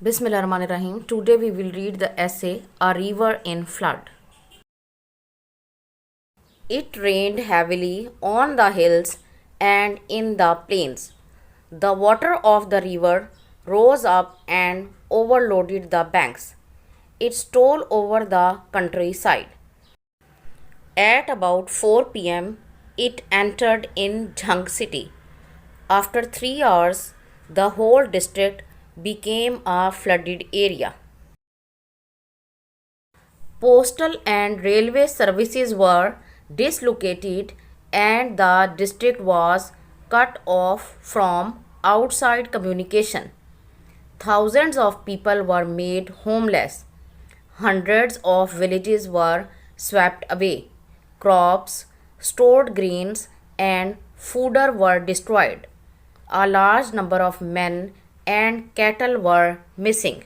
Bismillahirrahmanirrahim. Today we will read the essay A River in Flood. It rained heavily on the hills and in the plains. The water of the river rose up and overloaded the banks. It stole over the countryside. At about 4 p.m., it entered in Jhang city. After 3 hours, the whole district became a flooded area. Postal and railway services were dislocated and the district was cut off from outside communication. Thousands of people were made homeless. Hundreds of villages were swept away. Crops, stored grains, and fodder were destroyed. A large number of men and cattle were missing.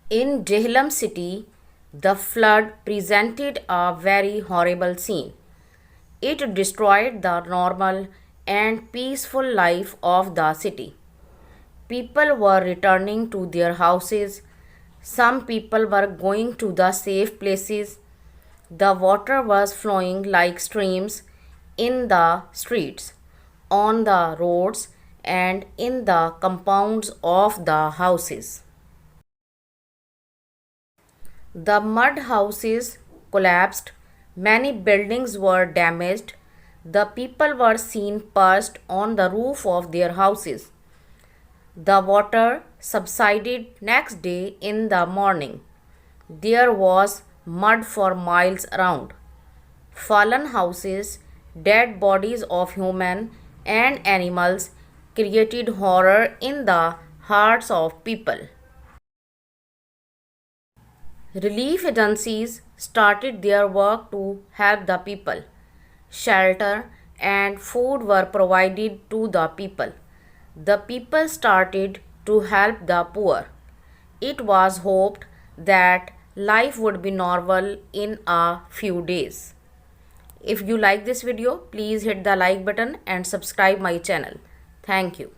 In Jhelum city, the flood presented a very horrible scene. It destroyed the normal and peaceful life of the city. People were returning to their houses. Some people were going to the safe places. The water was flowing like streams in the streets, on the roads, and in the compounds of the houses. The mud houses collapsed, many buildings were damaged, the people were seen perched on the roof of their houses. The water subsided next day in the morning. There was mud for miles around. Fallen houses, dead bodies of human and animals created horror in the hearts of people. Relief agencies started their work to help the people. Shelter and food were provided to the people. The people started to help the poor. It was hoped that life would be normal in a few days. If you like this video, please hit the like button and subscribe my channel. Thank you.